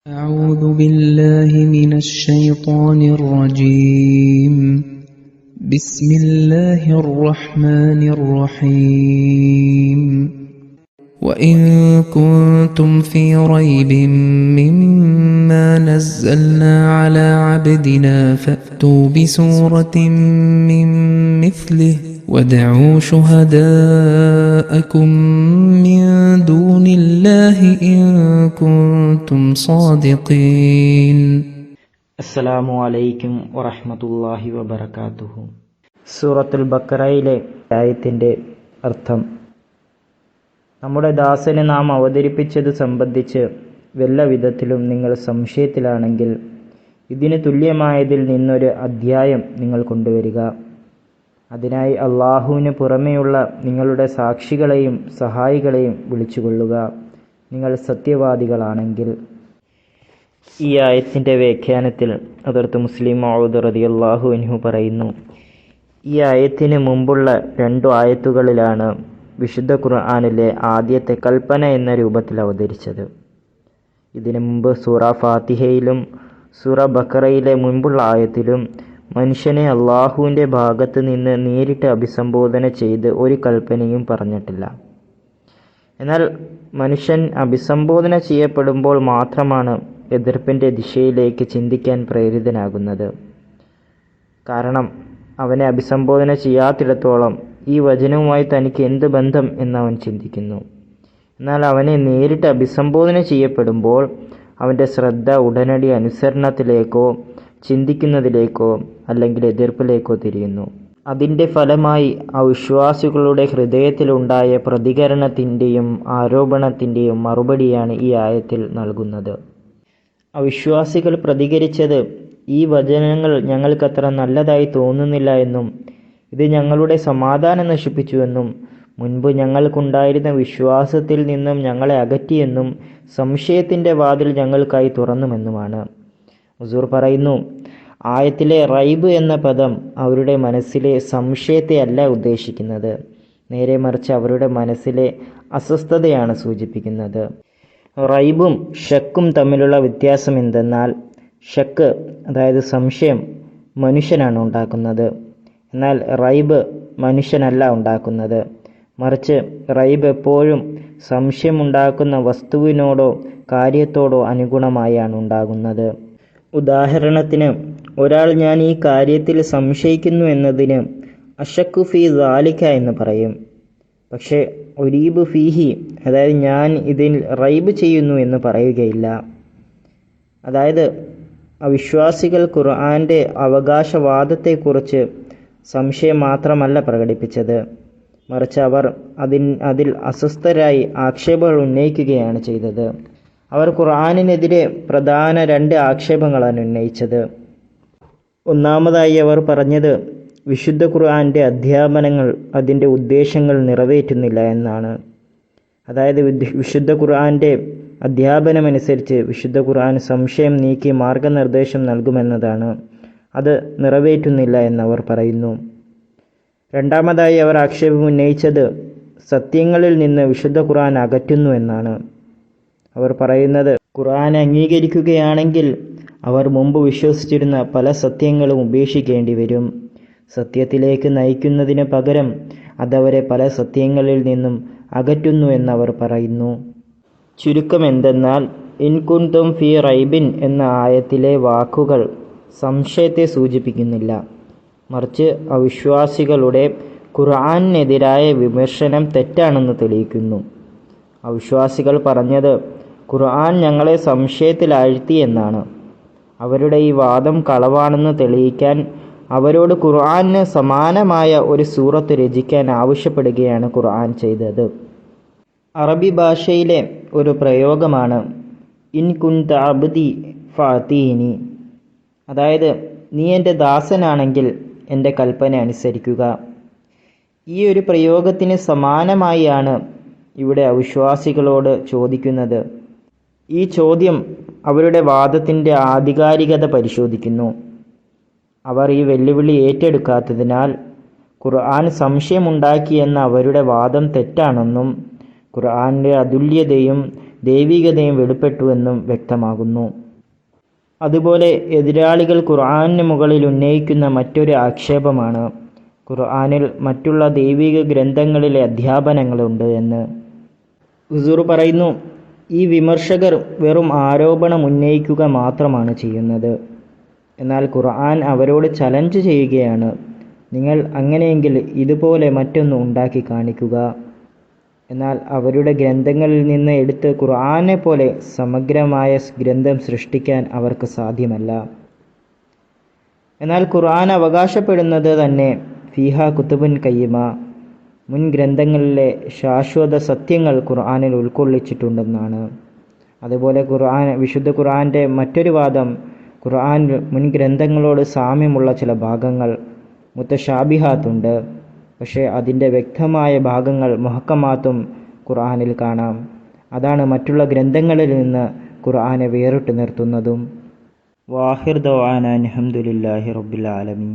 أعوذ بالله من الشيطان الرجيم. بسم الله الرحمن الرحيم. وإن كنتم في ريب مما نزلنا على عبدنا فأتوا بسورة من مثله وادعوا شهداءكم من دون الله إن كنتم صادقين. അസ്സലാമു അലൈക്കും വറഹ്മത്തുള്ളാഹി വബറകാതുഹു. സൂറത്തുൽ ബഖറയിലെ ആയത്തിൻ്റെ അർത്ഥം: നമ്മുടെ ദാസനെ നാം അവതരിപ്പിച്ചത് സംബന്ധിച്ച് വല്ല വിധത്തിലും നിങ്ങൾ സംശയത്തിലാണെങ്കിൽ ഇതിന് തുല്യമായതിൽ നിന്നൊരു അധ്യായം നിങ്ങൾ കൊണ്ടുവരിക. അതിനായി അള്ളാഹുവിന് പുറമെയുള്ള നിങ്ങളുടെ സാക്ഷികളെയും സഹായികളെയും വിളിച്ചുകൊള്ളുക, നിങ്ങൾ സത്യവാദികളാണെങ്കിൽ. ഈ ആയത്തിൻ്റെ വ്യാഖ്യാനത്തിൽ ഹദറത്ത് മുസ്ലിം മൗഊദ് റളിയല്ലാഹു അൻഹു പറയുന്നു, ഈ ആയത്തിന് മുമ്പുള്ള 2 ആയത്തുകളിലാണ് വിശുദ്ധ ഖുർആനിലെ ആദ്യത്തെ കൽപ്പന എന്ന രൂപത്തിൽ അവതരിച്ചത്. ഇതിനു മുമ്പ് സൂറ ഫാത്തിഹയിലും സൂറ ബഖറയിലെ മുൻപുള്ള ആയത്തിലും മനുഷ്യനെ അള്ളാഹുവിൻ്റെ ഭാഗത്ത് നിന്ന് നേരിട്ട് അഭിസംബോധന ചെയ്ത് ഒരു കൽപ്പനയും പറഞ്ഞിട്ടില്ല. എന്നാൽ മനുഷ്യൻ അഭിസംബോധന ചെയ്യപ്പെടുമ്പോൾ മാത്രമാണ് എതിർപ്പിൻ്റെ ദിശയിലേക്ക് ചിന്തിക്കാൻ പ്രേരിതനാകുന്നത്. കാരണം അവനെ അഭിസംബോധന ചെയ്യാത്തിടത്തോളം ഈ വചനവുമായി തനിക്ക് എന്ത് ബന്ധം എന്നവൻ ചിന്തിക്കുന്നു. എന്നാൽ അവനെ നേരിട്ട് അഭിസംബോധന ചെയ്യപ്പെടുമ്പോൾ അവൻ്റെ ശ്രദ്ധ ഉടനടി അനുസരണത്തിലേക്കോ ചിന്തിക്കുന്നതിലേക്കോ അല്ലെങ്കിൽ എതിർപ്പിലേക്കോ തിരിയുന്നു. അതിൻ്റെ ഫലമായി അവിശ്വാസികളുടെ ഹൃദയത്തിലുണ്ടായ പ്രതികരണത്തിൻ്റെയും ആരോപണത്തിൻ്റെയും മറുപടിയാണ് ഈ ആയത്തിൽ നൽകുന്നത്. അവിശ്വാസികൾ പ്രതികരിച്ചത്, ഈ വചനങ്ങൾ ഞങ്ങൾക്കത്ര നല്ലതായി തോന്നുന്നില്ല എന്നും ഇത് ഞങ്ങളുടെ സമാധാനം നശിപ്പിച്ചുവെന്നും മുൻപ് ഞങ്ങൾക്കുണ്ടായിരുന്ന വിശ്വാസത്തിൽ നിന്നും ഞങ്ങളെ അകറ്റിയെന്നും സംശയത്തിൻ്റെ വാതിൽ ഞങ്ങൾക്കായി തുറന്നുമെന്നുമാണ്. ഹുസൂർ പറയുന്നു, ആയത്തിലെ റൈബ് എന്ന പദം അവരുടെ മനസ്സിലെ സംശയത്തെ അല്ല ഉദ്ദേശിക്കുന്നത്, നേരെ മറിച്ച് അവരുടെ മനസ്സിലെ അസ്വസ്ഥതയാണ് സൂചിപ്പിക്കുന്നത്. റൈബും ഷക്കും തമ്മിലുള്ള വ്യത്യാസം എന്തെന്നാൽ, ഷക്ക് അതായത് സംശയം മനുഷ്യനാണ് ഉണ്ടാക്കുന്നത്, എന്നാൽ റൈബ് മനുഷ്യനല്ല ഉണ്ടാക്കുന്നത്. മറിച്ച് റൈബ് എപ്പോഴും സംശയമുണ്ടാക്കുന്ന വസ്തുവിനോടോ കാര്യത്തോടോ അനുഗുണമായാണ് ഉണ്ടാകുന്നത്. ഉദാഹരണത്തിന്, ഒരാൾ ഞാൻ ഈ കാര്യത്തിൽ സംശയിക്കുന്നു എന്നതിന് അശക്കു ഫീ ദാലിക എന്ന് പറയും. പക്ഷേ ഒരീബ് ഫീഹി അതായത് ഞാൻ ഇതിൽ റൈബ് ചെയ്യുന്നു എന്ന് പറയുകയില്ല. അതായത് അവിശ്വാസികൾ ഖുർആന്റെ അവകാശവാദത്തെക്കുറിച്ച് സംശയം മാത്രമല്ല പ്രകടിപ്പിച്ചത്, മറിച്ച് അവർ അതിൽ അസ്വസ്ഥരായി ആക്ഷേപങ്ങൾ ഉന്നയിക്കുകയാണ് ചെയ്തത്. അവർ ഖുർആനിനെതിരെ പ്രധാന 2 ആക്ഷേപങ്ങളാണ് ഉന്നയിച്ചത്. ഒന്നാമതായി അവർ പറഞ്ഞത്, വിശുദ്ധ ഖുർആന്റെ അധ്യാപനങ്ങൾ അതിൻ്റെ ഉദ്ദേശങ്ങൾ നിറവേറ്റുന്നില്ല എന്നാണ്. അതായത് വിശുദ്ധ ഖുർആന്റെ അധ്യാപനമനുസരിച്ച് വിശുദ്ധ ഖുർആൻ സംശയം നീക്കി മാർഗനിർദ്ദേശം നൽകുമെന്നതാണ്, അത് നിറവേറ്റുന്നില്ല എന്നവർ പറയുന്നു. രണ്ടാമതായി അവർ ആക്ഷേപം ഉന്നയിച്ചത് സത്യങ്ങളിൽ നിന്ന് വിശുദ്ധ ഖുർആൻ അകറ്റുന്നു എന്നാണ്. അവർ പറയുന്നത്, ഖുർആൻ അംഗീകരിക്കുകയാണെങ്കിൽ അവർ മുമ്പ് വിശ്വസിച്ചിരുന്ന പല സത്യങ്ങളും ഉപേക്ഷിക്കേണ്ടി വരും. സത്യത്തിലേക്ക് നയിക്കുന്നതിന് പകരം അതവരെ പല സത്യങ്ങളിൽ നിന്നും അകറ്റുന്നു എന്നവർ പറയുന്നു. ചുരുക്കം എന്തെന്നാൽ, ഇൻ കുൻതും ഫീ റൈബിൻ എന്ന ആയത്തിലെ വാക്കുകൾ സംശയത്തെ സൂചിപ്പിക്കുന്നില്ല, മറിച്ച് അവിശ്വാസികളുടെ ഖുർആനെതിരായ വിമർശനം തെറ്റാണെന്ന് തെളിയിക്കുന്നു. അവിശ്വാസികൾ പറഞ്ഞത് ഖുർആൻ ഞങ്ങളെ സംശയത്തിലാഴ്ത്തി എന്നാണ്. അവരുടെ ഈ വാദം കളവാണെന്ന് തെളിയിക്കാൻ അവരോട് ഖുർആന് സമാനമായ ഒരു സൂറത്ത് രചിക്കാൻ ആവശ്യപ്പെടുകയാണ് ഖുർആൻ ചെയ്തത്. അറബി ഭാഷയിലെ ഒരു പ്രയോഗമാണ് ഇൻ കുൻത അബ്ദി ഫഅതീനി, അതായത് നീ എൻ്റെ ദാസനാണെങ്കിൽ എൻ്റെ കൽപ്പന അനുസരിക്കുക. ഈ ഒരു പ്രയോഗത്തിന് സമാനമായാണ് ഇവിടെ അവിശ്വാസികളോട് ചോദിക്കുന്നത്. ഈ ചോദ്യം അവരുടെ വാദത്തിൻ്റെ ആധികാരികത പരിശോധിക്കുന്നു. അവർ ഈ വെല്ലുവിളി ഏറ്റെടുക്കാത്തതിനാൽ ഖുർആൻ സംശയമുണ്ടാക്കിയെന്ന അവരുടെ വാദം തെറ്റാണെന്നും ഖുർആന്റെ അതുല്യതയും ദൈവികതയും വെളിപ്പെട്ടുവെന്നും വ്യക്തമാകുന്നു. അതുപോലെ എതിരാളികൾ ഖുർആനിന് മുകളിൽ ഉന്നയിക്കുന്ന മറ്റൊരു ആക്ഷേപമാണ് ഖുർആനിൽ മറ്റുള്ള ദൈവിക ഗ്രന്ഥങ്ങളിലെ അധ്യാപനങ്ങളുണ്ട് എന്ന്. ഹുസൂർ പറയുന്നു, ഈ വിമർശകർ വെറും ആരോപണം ഉന്നയിക്കുക മാത്രമാണ് ചെയ്യുന്നത്. എന്നാൽ ഖുർആൻ അവരോട് ചലഞ്ച് ചെയ്യുകയാണ്, നിങ്ങൾ അങ്ങനെയെങ്കിൽ ഇതുപോലെ മറ്റൊന്ന് ഉണ്ടാക്കി കാണിക്കുക. എന്നാൽ അവരുടെ ഗ്രന്ഥങ്ങളിൽ നിന്ന് എടുത്ത് ഖുർആനെ പോലെ സമഗ്രമായ ഗ്രന്ഥം സൃഷ്ടിക്കാൻ അവർക്ക് സാധ്യമല്ല. എന്നാൽ ഖുർആൻ അവകാശപ്പെടുന്നത് തന്നെ ഫീഹ കുത്തുബുൻ ഖയ്യിമ, മുൻ ഗ്രന്ഥങ്ങളിലെ ശാശ്വത സത്യങ്ങൾ ഖുർആനിൽ ഉൾക്കൊള്ളിച്ചിട്ടുണ്ടെന്നാണ്. അതുപോലെ വിശുദ്ധ ഖുർആന്റെ മറ്റൊരു വാദം, ഖുർആനിൽ മുൻ ഗ്രന്ഥങ്ങളോട് സാമ്യമുള്ള ചില ഭാഗങ്ങൾ മുത്തശാബിഹാത്തുണ്ട്, പക്ഷേ അതിൻ്റെ വ്യക്തമായ ഭാഗങ്ങൾ മുഹക്കമാത്തും ഖുർആനിൽ കാണാം. അതാണ് മറ്റുള്ള ഗ്രന്ഥങ്ങളിൽ നിന്ന് ഖുർആനെ വേറിട്ട് നിർത്തുന്നതും. വാഹിർ ദഅവാനാ അൽഹംദുലില്ലാഹി റബ്ബിൽ ആലമീൻ.